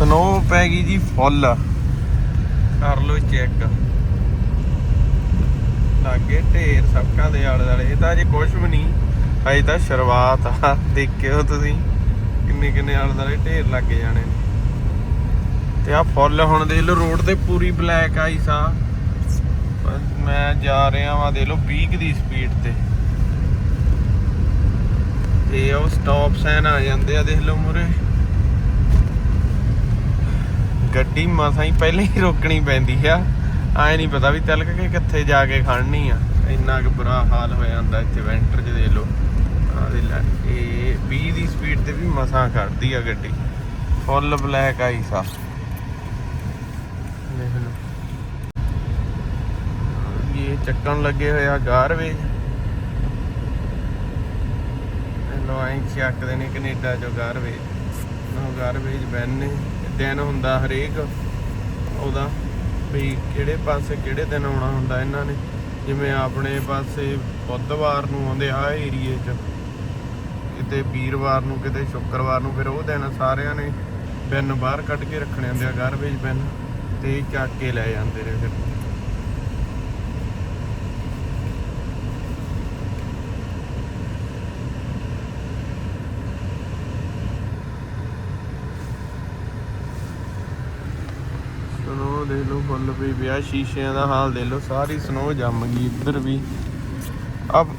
Snow पै गई जी full, कर लो चेक। लागे ढेर सड़कों के आले दुआले। ये तो अजे कुछ भी नहीं, अजे तो शुरुआत आ। देखियो तुसीं किन्ने किन्ने आले दुआले ढेर लग जाने ने। ते आ फुल हुण देख लो रोड ते पूरी ब्लैक आइस आ। मैं जा रहा वा देख लो 20 की स्पीड ते ਉਹ ਸਟਾਪ ਸਾਈਨ ਆ ਜਾਂਦੇ ਆ। ਦੇਖ ਲਓ ਮੂਰੇ ਗੱਡੀ ਮਸਾਂ ਹੀ ਪਹਿਲਾਂ ਹੀ ਰੋਕਣੀ ਪੈਂਦੀ ਆ। ਐ ਨਹੀਂ ਪਤਾ ਵੀ ਤਿਲਕ ਕੇ ਕਿੱਥੇ ਜਾ ਕੇ ਖੜਨੀ ਆ। ਇੰਨਾ ਕੁ ਬੁਰਾ ਹਾਲ ਹੋ ਜਾਂਦਾ ਇੱਥੇ ਵਿੰਟਰ 'ਚ। ਦੇਖ ਲਓ ਆ ਦੇ ਲੈ, ਇਹ 20 ਦੀ ਸਪੀਡ ਤੇ ਵੀ ਮਸਾਂ ਖੜਦੀ ਆ ਗੱਡੀ। ਫੁੱਲ ਬਲੈਕ ਆਈਸ ਆ। ਦੇਖ ਲਓ ਇਹ ਚੱਕਣ ਲੱਗੇ ਹੋਏ ਆ ਗਾਰਵੇਜ। ਐਂ ਚੱਕਦੇ ਨੇ ਕੈਨੇਡਾ ਚੋਂ ਗਾਰਵੇਜ ਬੈਨ ਨੇ। ਦਿਨ ਹੁੰਦਾ ਹਰੇਕ ਉਹਦਾ ਵੀ ਕਿਹੜੇ ਪਾਸੇ ਕਿਹੜੇ ਦਿਨ ਆਉਣਾ ਹੁੰਦਾ ਇਹਨਾਂ ਨੇ। ਜਿਵੇਂ ਆਪਣੇ ਪਾਸੇ ਬੁੱਧਵਾਰ ਨੂੰ ਆਉਂਦੇ ਆ ਏਰੀਏ 'ਚ, ਕਿਤੇ ਵੀਰਵਾਰ ਨੂੰ, ਕਿਤੇ ਸ਼ੁੱਕਰਵਾਰ ਨੂੰ। ਫਿਰ ਉਹ ਦਿਨ ਸਾਰਿਆਂ ਨੇ ਬਿਨ ਬਾਹਰ ਕੱਢ ਕੇ ਰੱਖਣੇ ਹੁੰਦੇ ਆ, ਗਾਰਵੇਜ ਬਿਨ, ਤੇ ਚੱਕ ਕੇ ਲੈ ਜਾਂਦੇ ਨੇ। ਫਿਰ ਸਨੋ ਦੇਖ ਲਓ ਫੁੱਲ ਪਈ ਪਿਆ। ਸ਼ੀਸ਼ਿਆਂ ਦਾ ਹਾਲ ਦੇਖ ਲਓ, ਸਾਰੀ ਸਨੋ ਜੰਮ ਗਈ ਇੱਧਰ ਵੀ। ਅਬ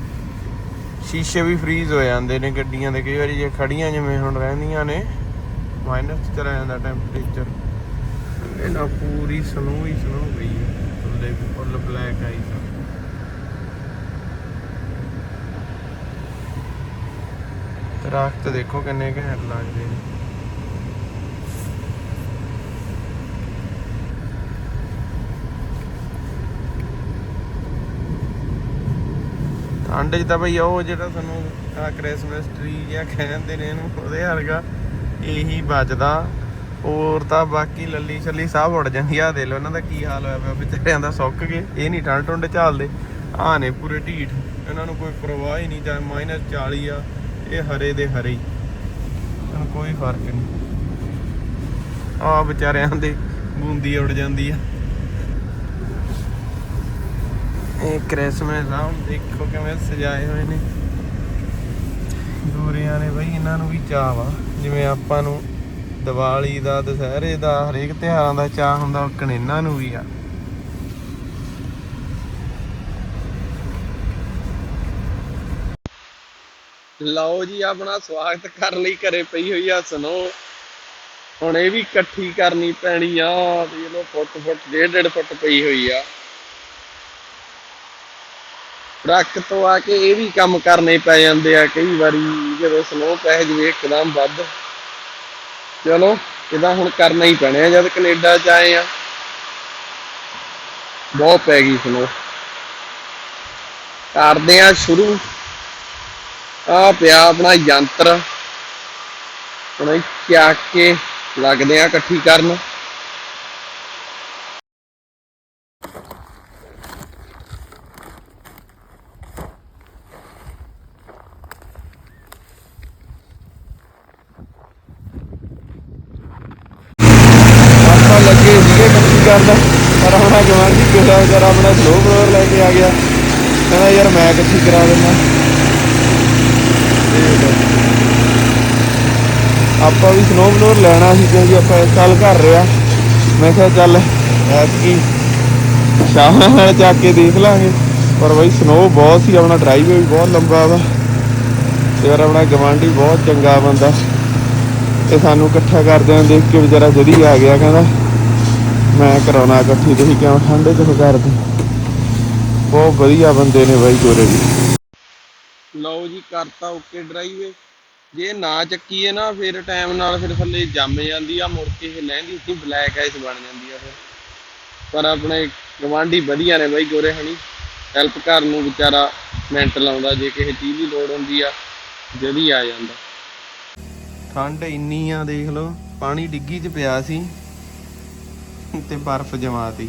ਸ਼ੀਸ਼ੇ ਵੀ ਫਰੀਜ਼ ਹੋ ਜਾਂਦੇ ਨੇ ਗੱਡੀਆਂ ਦੇ ਕਈ ਵਾਰੀ, ਜੇ ਖੜੀਆਂ ਜਿਵੇਂ ਹੁਣ ਰਹਿੰਦੀਆਂ ਨੇ। ਮਾਈਨਸ 'ਚ ਰਹਿ ਜਾਂਦਾ ਟੈਂਪਰੇਚਰ। ਇਹ ਨਾ ਪੂਰੀ ਸਨੋ ਹੀ ਸਨੋ ਪਈ ਹੈ। ਫੁੱਲ ਬਲੈਕ ਆਈ ਸਾ। ਦਰਖਤ ਦੇਖੋ ਕਿੰਨੇ ਘੈਂਟ ਲੱਗਦੇ ਨੇ। ਠੰਡ 'ਚ ਤਾਂ ਭਈ ਉਹ ਜਿਹੜਾ ਤੁਹਾਨੂੰ ਆ ਕ੍ਰਿਸਮਸ ਟਰੀ ਜਿਹਾ ਕਹਿੰਦੇ ਨੇ ਇਹਨੂੰ, ਉਹਦੇ ਵਰਗਾ ਇਹੀ ਬਚਦਾ। ਹੋਰ ਤਾਂ ਬਾਕੀ ਲੱਲੀ ਛੱਲੀ ਸਭ ਉੱਡ ਜਾਂਦੀ ਆ। ਦੇਖ ਲਓ ਇਹਨਾਂ ਦਾ ਕੀ ਹਾਲ ਹੋਇਆ ਪਿਆ, ਵਿਚਾਰਿਆਂ ਦਾ ਸੁੱਕ ਗਏ। ਇਹ ਨਹੀਂ ਠੰਡ ਠੁੰਡ ਝਾਲਦੇ, ਆਹ ਨੇ ਪੂਰੇ ਢੀਠ। ਇਹਨਾਂ ਨੂੰ ਕੋਈ ਪਰਵਾਹ ਹੀ ਨਹੀਂ, ਚਾਹੇ ਮਾਈਨਸ 40 ਆ। ਇਹ ਹਰੇ ਦੇ ਹਰੇ ਹੀ, ਇਹਨਾਂ ਕੋਈ ਫਰਕ ਨਹੀਂ। ਆਹ ਵਿਚਾਰਿਆਂ ਦੇ ਬੂੰਦੀ ਉੱਡ ਜਾਂਦੀ ਆ। ਇਹ ਕ੍ਰਿਸਮਸ ਆ, ਹੁਣ ਦੇਖੋ ਕਿਵੇਂ ਸਜਾਏ ਹੋਏ ਨੇ ਗੋਰਿਆਂ ਨੇ। ਬਈ ਇਹਨਾਂ ਨੂੰ ਵੀ ਚਾਅ ਵਾ, ਜਿਵੇਂ ਆਪਾਂ ਨੂੰ ਦੀਵਾਲੀ ਦਾ, ਦੁਸਹਿਰੇ ਦਾ, ਹਰੇਕ ਤਿਉਹਾਰਾਂ ਦਾ ਚਾਅ ਹੁੰਦਾ, ਉਕਣ ਇਹਨਾਂ ਨੂੰ ਵੀ ਆ। ਲਓ ਜੀ, ਆਪਣਾ ਸਵਾਗਤ ਕਰਨ ਲਈ ਘਰੇ ਪਈ ਹੋਈ ਆ ਸਨੋ। ਹੁਣ ਇਹ ਵੀ ਇਕੱਠੀ ਕਰਨੀ ਪੈਣੀ ਆ। ਦੇਖ ਲਓ ਫੁੱਟ 1.5 ਫੁੱਟ ਪਈ ਹੋਈ ਆ। ਟਰੱਕ ਤੋਂ ਆ ਕੇ ਇਹ ਵੀ ਕੰਮ ਕਰਨੇ ਪੈ ਜਾਂਦੇ ਆ ਕਈ ਵਾਰੀ, ਜਦੋਂ ਸਨੋ ਪੈ ਜਾਵੇ ਇੱਕਦਮ ਵੱਧ। ਚਲੋ ਇਹਦਾ ਹੁਣ ਕਰਨਾ ਹੀ ਪੈਣਾ ਜਦ ਕੈਨੇਡਾ 'ਚ ਆਏ ਆ। ਬਹੁਤ ਪੈ ਗਈ ਸਨੋ। ਕਰਦੇ ਆ ਸ਼ੁਰੂ। ਆ ਪਿਆ ਆਪਣਾ ਯੰਤਰ, ਹੁਣ ਚੱਕ ਕੇ ਲੱਗਦੇ ਆ ਇਕੱਠੀ ਕਰਨ। ਲੱਗੇ ਸੀਗੇ ਇਕੱਠੀ ਕਰਨ, ਪਰ ਆਪਣਾ ਗਵਾਂਢੀ ਪਿਛਲਾ ਵਿਚਾਰਾ ਆਪਣਾ ਸਲੋ ਬਲੋਅਰ ਲੈ ਕੇ ਆ ਗਿਆ। ਕਹਿੰਦਾ ਯਾਰ ਮੈਂ ਇਕੱਠੀ ਕਰਾ ਦਿੰਦਾ। ਆਪਾਂ ਵੀ ਸਨੋ ਬਲੋਅਰ ਲੈਣਾ ਸੀ ਕਿਉਂਕਿ ਆਪਾਂ ਇਸ ਸਾਲ ਘਰ ਰਿਹਾ। ਮੈਂ ਕਿਹਾ ਚੱਲ ਐਤਕੀ ਸ਼ਾਮਾਂ ਨਾਲ ਚੱਕ ਕੇ ਦੇਖ ਲਾਂਗੇ। ਪਰ ਬਈ ਸਨੋ ਬਹੁਤ ਸੀ, ਆਪਣਾ ਡਰਾਈਵੇ ਵੀ ਬਹੁਤ ਲੰਬਾ ਵਾ। ਤੇ ਯਾਰ ਆਪਣਾ ਗਵਾਂਢੀ ਬਹੁਤ ਚੰਗਾ ਬੰਦਾ, ਤੇ ਸਾਨੂੰ ਇਕੱਠਾ ਕਰਦਿਆਂ ਦੇਖ ਕੇ ਵਿਚਾਰਾ ਜਦੀ ਆ ਗਿਆ। ਕਹਿੰਦਾ ਮੈਂ ਕਰਾਉਣਾ ਇਕੱਠੀ, ਤੁਸੀਂ ਕਿਉਂ ਠੰਡੇ 'ਚ ਕਰਦੇ। ਬਹੁਤ ਵਧੀਆ ਬੰਦੇ ਨੇ ਬਾਈ ਗੋਰੇ ਵੀ। ਲਓ ਜੀ, ਕਰਤਾ ਓਕੇ ਡਰਾਈਵੇ। ਜੇ ਨਾ ਚੱਕੀਏ ਨਾ ਫਿਰ ਟਾਈਮ ਨਾਲ ਫਿਰ ਥੱਲੇ ਜੰਮ ਜਾਂਦੀ ਆ, ਮੁੜ ਕੇ ਇਹ ਲਹਿੰਦੀ ਉੱਤੀ ਬਲੈਕ ਆਈਸ ਬਣ ਜਾਂਦੀ ਆ ਫਿਰ। ਪਰ ਆਪਣੇ ਗਵਾਂਢੀ ਵਧੀਆ ਨੇ ਬਾਈ ਗੋਰੇ ਹਣੀ, ਹੈਲਪ ਕਰਨ ਨੂੰ ਵਿਚਾਰਾ ਮਿੰਟ ਲਾਉਂਦਾ। ਜੇ ਕਿਸੇ ਚੀਜ਼ ਦੀ ਲੋੜ ਹੁੰਦੀ ਆ ਜਦੀ ਆ ਜਾਂਦਾ। ਠੰਡ ਇੰਨੀ ਆ ਦੇਖ ਲਓ, ਪਾਣੀ ਡਿੱਗੀ 'ਚ ਪਿਆ ਸੀ ਤੇ ਬਰਫ਼ ਜਮਾਤੀ।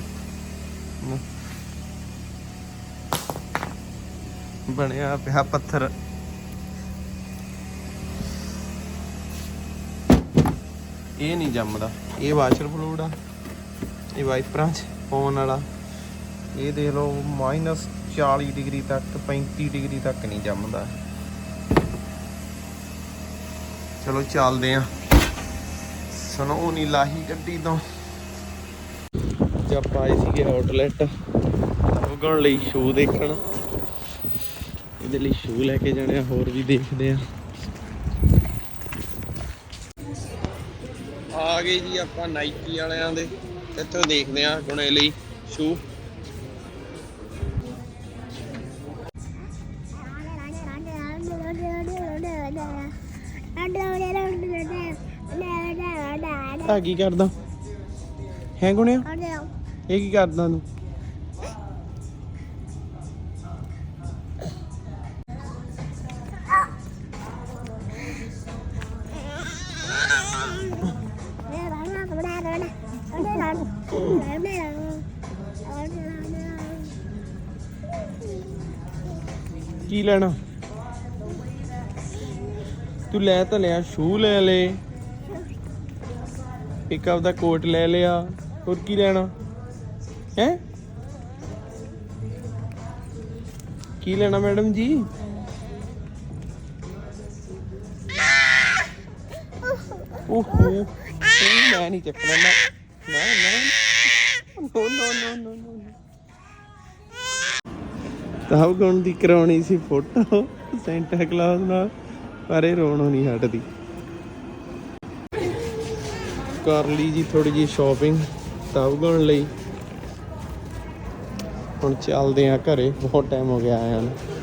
ਬਣਿਆ ਪਿਆ ਪੱਥਰ। ਇਹ ਨਹੀਂ ਜੰਮਦਾ। ਇਹ ਵਾਸ਼ਰ ਫਲੂਇਡ ਆ, ਇਹ ਵਾਈਪਰਾਂ 'ਚ ਪਾਉਣ ਵਾਲਾ। ਇਹ ਦੇਖ ਲਓ -40 ਡਿਗਰੀ ਤੱਕ 35 ਡਿਗਰੀ ਤੱਕ ਨਹੀਂ ਜੰਮਦਾ। ਚਲੋ ਚੱਲਦੇ ਆ। ਸਨੋ ਨਹੀਂ ਲਾਹੀ ਗੱਡੀ ਤੋਂ। ਜਦ ਆਏ ਸੀਗੇ ਆਊਟਲੈਟ ਉਗਣ ਲਈ ਸ਼ੂ ਦੇਖਣ, ਇਹਦੇ ਲਈ ਸ਼ੂ ਲੈ ਕੇ ਜਾਣੇ ਆ, ਹੋਰ ਵੀ ਦੇਖਦੇ ਆ। ਆ ਗਏ ਜੀ ਆਪਾਂ ਨਾਈਕੀ ਵਾਲਿਆਂ ਦੇ, ਇੱਥੋਂ ਦੇਖਦੇ ਆ ਗੁਣੇ ਲਈ ਸ਼ੂ। ਆ ਕੀ ਕਰਦਾ ਹੈ ਗੁਣਿਆ? ਇਹ ਕੀ ਕਰਦਾ ਤੂੰ? ਕੀ ਲੈਣਾ? ਤੂੰ ਲੈ ਤਾਂ ਲਿਆ, ਸ਼ੂ ਲੈ ਲੈ, ਇੱਕ ਆਪਦਾ ਕੋਟ ਲੈ ਲਿਆ, ਹੋਰ ਕੀ ਲੈਣਾ ਹੈ? ਕੀ ਲੈਣਾ ਮੈਡਮ ਜੀ? ਓਹੋ ਮੈਂ ਨਹੀਂ ਚੱਕਣਾ। ਨਾ ਨੋ ਨੋ ਨੋ ਨੋ ਨੋ। ਤਾਂ ਗੁਣ ਦੀ ਕਰਾਉਣੀ ਸੀ ਫੋਟੋ ਸੈਂਟਾ ਕਲੌਜ਼ ਨਾਲ, ਪਰ ਇਹ ਰੋਣੋਂ ਨਹੀਂ ਹਟਦੀ। ਕਰ ਲਈ ਜੀ ਥੋੜੀ ਜਿਹੀ ਸ਼ਾਪਿੰਗ ਤਾਊਗਣ ਲਈ। ਹੁਣ ਚੱਲਦੇ ਆ ਘਰੇ, ਬਹੁਤ ਟਾਈਮ ਹੋ ਗਿਆ ਆਇਆ ਨੂੰ।